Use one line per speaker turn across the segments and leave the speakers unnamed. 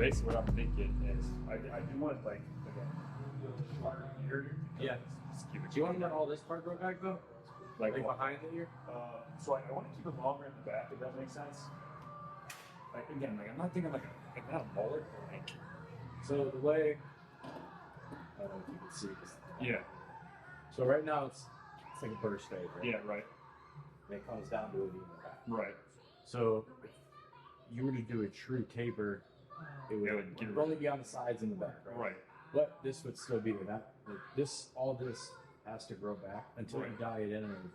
basically what I'm thinking is I do want like here.
Yeah.
Just keep it.
Do you want to let all this part grow back though? Like behind the ear?
So I want to keep it longer in the back, if that makes sense. Like again, like I'm not thinking like not a mullet, but like.
So the way, I don't know if you can see this.
Yeah.
So right now it's like a burst fade, right?
Yeah, right.
And it comes down to it in the back.
Right.
So if you were to do a true taper, it would only be on the sides and the back, right?
Right.
But this would still be there. All this has to grow back until you dye it in and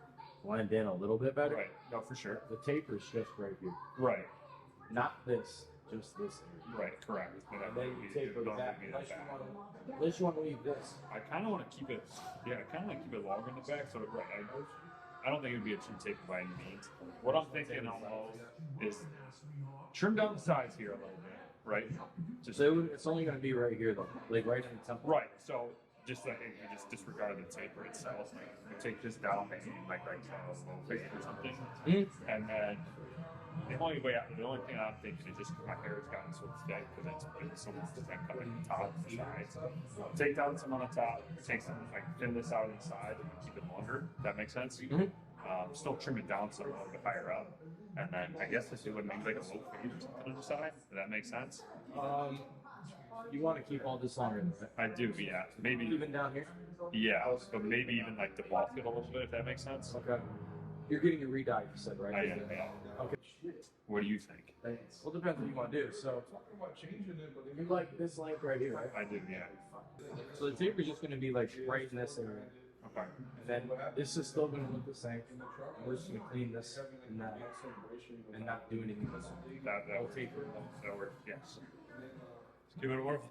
blend in a little bit better.
Right. No, for sure.
The taper's just right here.
Right.
Not this, just this area.
Right, correct.
And then you taper that unless you want to leave this.
I kind of want to keep it, I kind of want to keep it longer in the back. So, right, I don't think it would be a true taper by any means. What I'm thinking almost is trim down the sides here a little bit, right?
So it's only going to be right here, though, like right in the temple.
Right, so just like you just disregard the taper itself. Like, you take this down, maybe like a little fade or something.
Mm-hmm.
And then the only thing I'm thinking is just my hair has gotten so thick because it's so much thick cutting the top and the sides. Take down some on the top, take some, like thin this out on the side and keep it longer. That makes sense?
Mm-hmm.
Still trim it down some a little bit higher up. And then I guess this would maybe like a low fade or something on the side. Does that make sense?
You want to keep all this longer, right?
I do, yeah. Maybe
even down here?
Yeah, but maybe even like the bulk it a little bit, if that makes sense.
Okay. You're getting a re-dye, you said, right?
I am, yeah.
Okay.
What do you think?
Well, it depends what you want to do. So, you like this length right here, right?
I do, yeah.
So the taper is just going to be like right in this area.
Okay.
And then this is still going to look the same. We're just going to clean this and not do anything with it.
That will taper. That works, yes. Let's give it a whirl.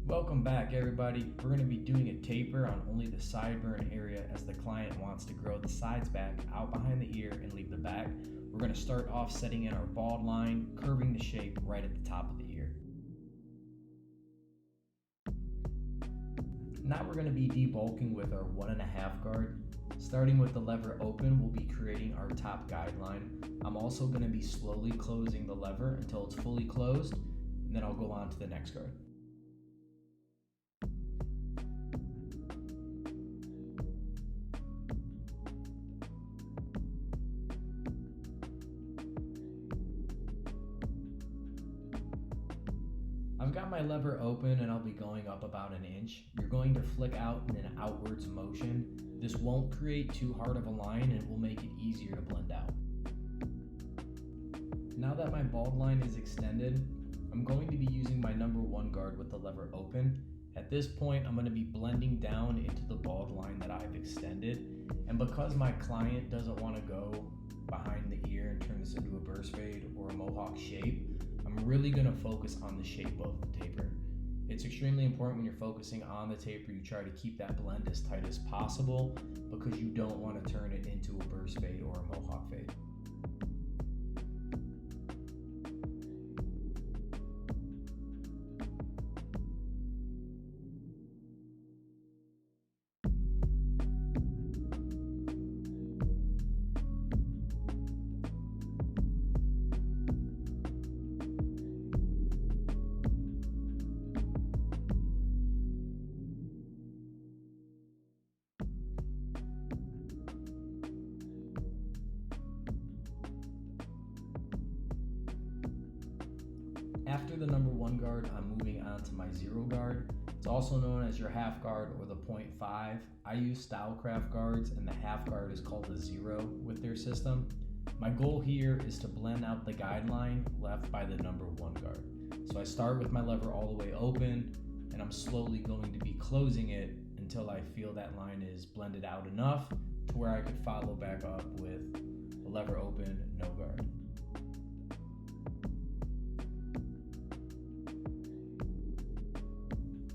Welcome back, everybody. We're going to be doing a taper on only the sideburn area as the client wants to grow the sides back out behind the ear and leave the back. We're going to start off setting in our bald line, curving the shape right at the top of the ear. Now we're going to be debulking with our 1.5 guard. Starting with the lever open, we'll be creating our top guideline. I'm also going to be slowly closing the lever until it's fully closed, and then I'll go on to the next guard. I've got my lever open and I'll be going up about 1 inch. You're going to flick out in an outwards motion. This won't create too hard of a line and will make it easier to blend out. Now that my bald line is extended, I'm going to be using my number 1 guard with the lever open. At this point, I'm going to be blending down into the bald line that I've extended. And because my client doesn't want to go behind the ear and turn this into a burst fade or a mohawk shape, I'm really going to focus on the shape of the taper. It's extremely important when you're focusing on the taper, you try to keep that blend as tight as possible because you don't want to turn it into a burst fade or a mohawk fade. After the number 1 guard, I'm moving on to my 0 guard. It's also known as your half guard or the 0.5. I use Stylecraft guards and the half guard is called a 0 with their system. My goal here is to blend out the guideline left by the number 1 guard. So I start with my lever all the way open and I'm slowly going to be closing it until I feel that line is blended out enough to where I could follow back up with the lever open, no guard.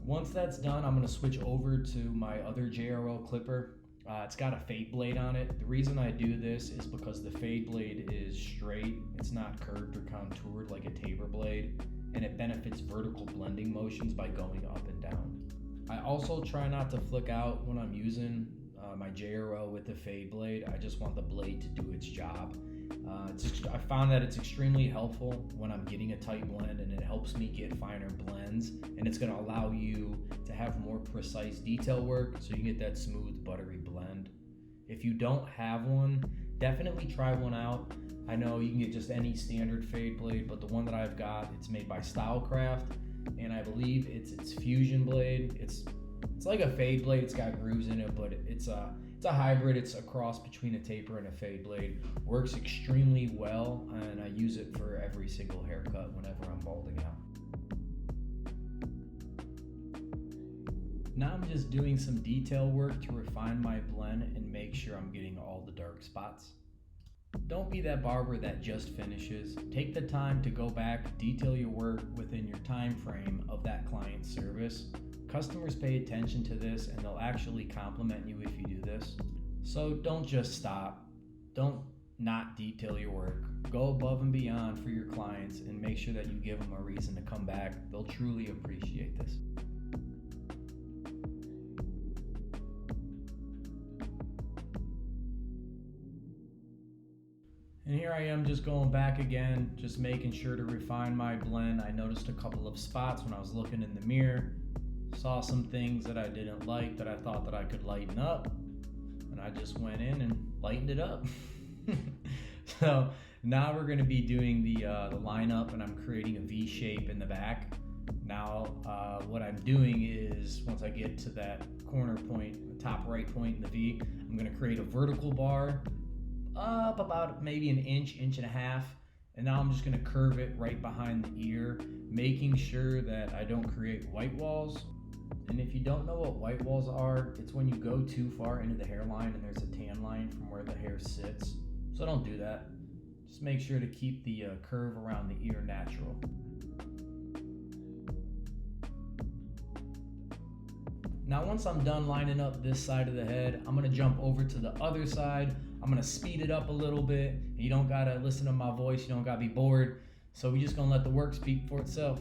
Once that's done, I'm going to switch over to my other JRL clipper. It's got a fade blade on it. The reason I do this is because the fade blade is straight. It's not curved or contoured like a taper blade, and it benefits vertical blending motions by going up and down. I also try not to flick out when I'm using my JRL with the fade blade. I just want the blade to do its job. I found that it's extremely helpful when I'm getting a tight blend, and it helps me get finer blends, and it's going to allow you to have more precise detail work so you can get that smooth, buttery blend. If you don't have one, definitely try one out. I know you can get just any standard fade blade, but the one that I've got, it's made by Stylecraft, and I believe it's fusion blade. It's like a fade blade. It's got grooves in it, but it's a hybrid. It's a cross between a taper and a fade blade. Works extremely well, and I use it for every single haircut whenever I'm balding out. Now I'm just doing some detail work to refine my blend and make sure I'm getting all the dark spots. Don't be that barber that just finishes. Take the time to go back, detail your work within your time frame of that client's service. Customers pay attention to this, and they'll actually compliment you if you do this. So don't just stop. Don't not detail your work. Go above and beyond for your clients and make sure that you give them a reason to come back. They'll truly appreciate this. And here I am just going back again, just making sure to refine my blend. I noticed a couple of spots when I was looking in the mirror. Saw some things that I didn't like that I thought that I could lighten up, and I just went in and lightened it up. So now we're going to be doing the lineup, and I'm creating a V shape in the back. Now what I'm doing is, once I get to that corner point, the top right point in the V, I'm going to create a vertical bar up about maybe an inch and a half, and now I'm just going to curve it right behind the ear, making sure that I don't create white walls. And if you don't know what white walls are, it's when you go too far into the hairline and there's a tan line from where the hair sits. So don't do that. Just make sure to keep the curve around the ear natural. Now once I'm done lining up this side of the head, I'm going to jump over to the other side. I'm going to speed it up a little bit. You don't got to listen to my voice. You don't got to be bored. So we're just going to let the work speak for itself.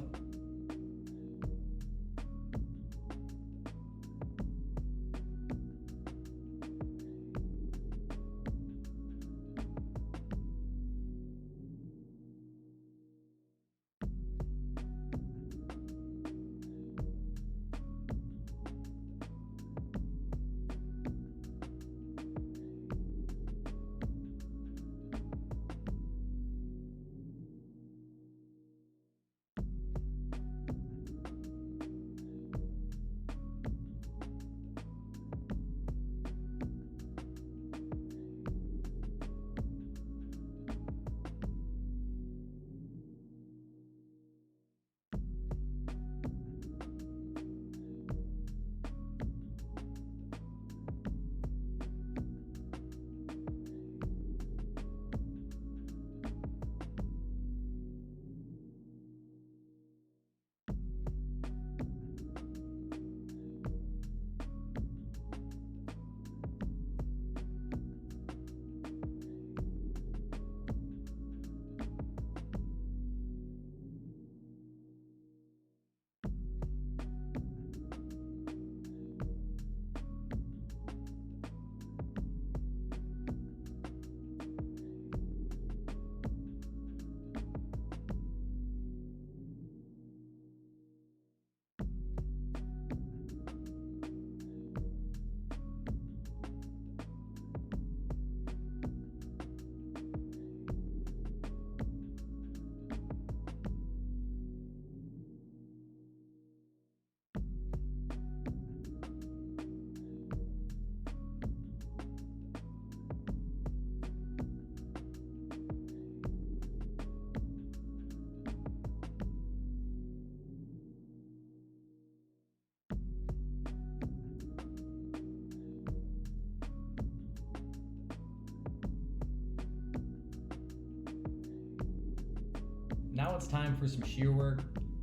Now it's time for some shear work.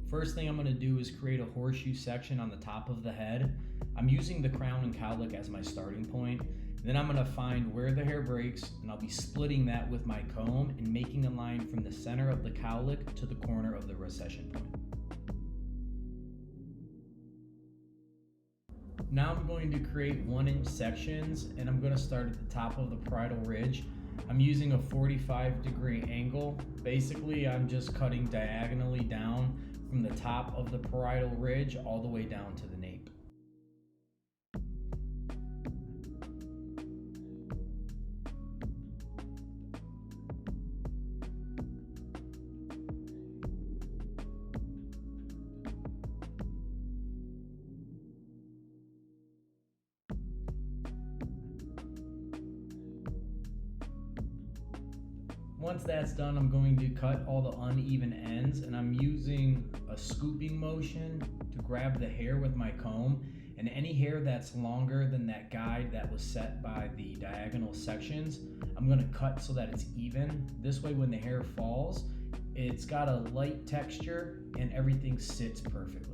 First thing I'm going to do is create a horseshoe section on the top of the head. I'm using the crown and cowlick as my starting point. Then I'm going to find where the hair breaks, and I'll be splitting that with my comb and making a line from the center of the cowlick to the corner of the recession point. Now I'm going to create 1-inch sections, and I'm going to start at the top of the parietal ridge. I'm using a 45-degree angle. Basically, I'm just cutting diagonally down from the top of the parietal ridge all the way down to the nape. Once that's done, I'm going to cut all the uneven ends, and I'm using a scooping motion to grab the hair with my comb, and any hair that's longer than that guide that was set by the diagonal sections, I'm going to cut so that it's even. This way when the hair falls, it's got a light texture and everything sits perfectly.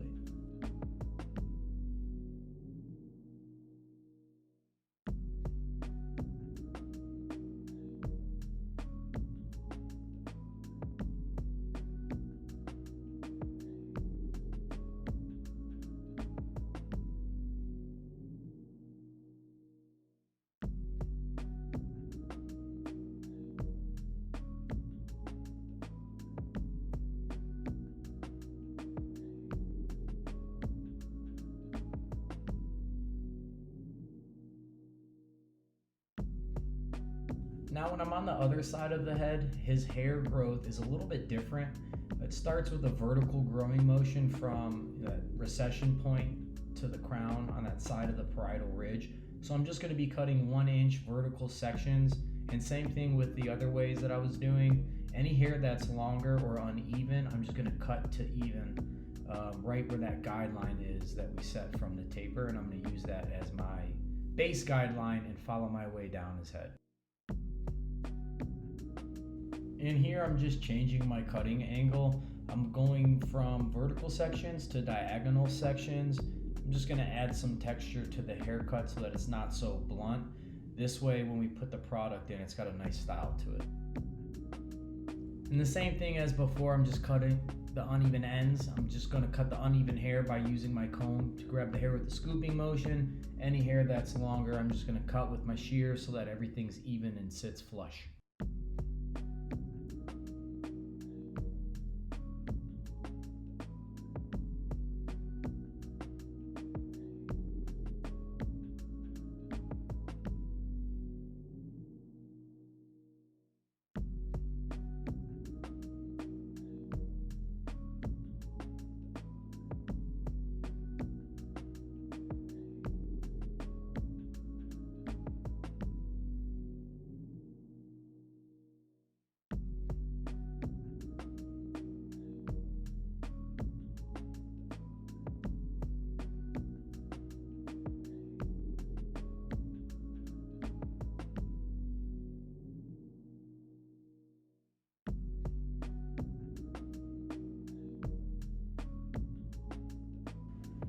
Now when I'm on the other side of the head, his hair growth is a little bit different. It starts with a vertical growing motion from the recession point to the crown on that side of the parietal ridge. So I'm just going to be cutting 1-inch vertical sections, and same thing with the other ways that I was doing. Any hair that's longer or uneven, I'm just going to cut to even right where that guideline is that we set from the taper, and I'm going to use that as my base guideline and follow my way down his head. In here, I'm just changing my cutting angle. I'm going from vertical sections to diagonal sections. I'm just gonna add some texture to the haircut so that it's not so blunt. This way, when we put the product in, it's got a nice style to it. And the same thing as before, I'm just cutting the uneven ends. I'm just gonna cut the uneven hair by using my comb to grab the hair with the scooping motion. Any hair that's longer, I'm just gonna cut with my shear so that everything's even and sits flush.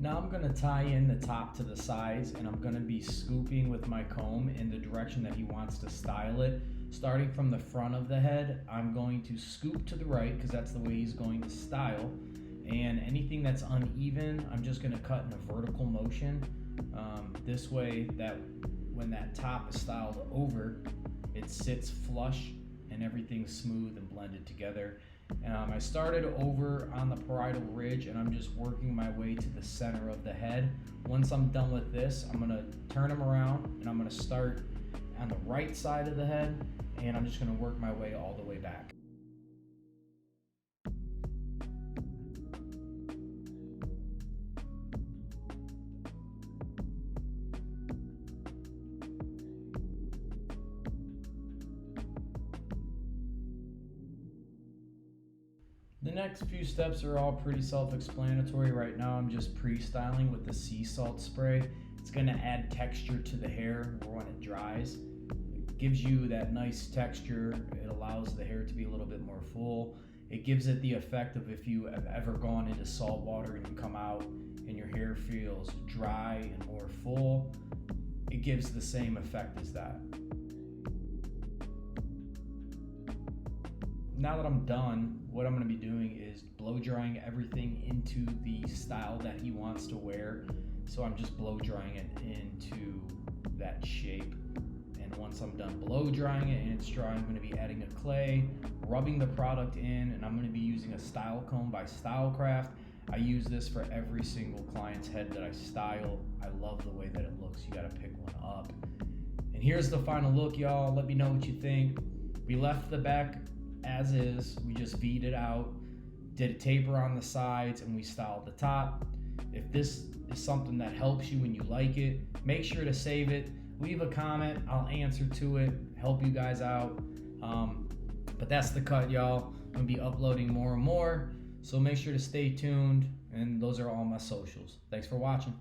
Now I'm gonna tie in the top to the sides, and I'm gonna be scooping with my comb in the direction that he wants to style it. Starting from the front of the head, I'm going to scoop to the right because that's the way he's going to style. And anything that's uneven, I'm just gonna cut in a vertical motion. This way that when that top is styled over, it sits flush and everything's smooth and blended together. I started over on the parietal ridge, and I'm just working my way to the center of the head. Once I'm done with this, I'm gonna turn him around, and I'm gonna start on the right side of the head, and I'm just gonna work my way all the way back. The next few steps are all pretty self-explanatory. Right now I'm just pre-styling with the sea salt spray. It's going to add texture to the hair when it dries. It gives you that nice texture. It allows the hair to be a little bit more full. It gives it the effect of if you have ever gone into salt water and you come out and your hair feels dry and more full. It gives the same effect as that. Now that I'm done, what I'm going to be doing is blow drying everything into the style that he wants to wear. So I'm just blow drying it into that shape and And once I'm done blow drying it and it's dry, I'm going to be adding a clay, rubbing the product in, and I'm going to be using a style comb by Stylecraft. I use this for every single client's head that I style. I love the way that it looks. You got to pick one up. And here's the final look, y'all. Let me know what you think. We left the back as is. We just V'd it out, did a taper on the sides, and we styled the top. If this is something that helps you and you like it, make sure to save it. Leave a comment. I'll answer to it, help you guys out. But that's the cut, y'all. I'm going to be uploading more and more. So make sure to stay tuned. And those are all my socials. Thanks for watching.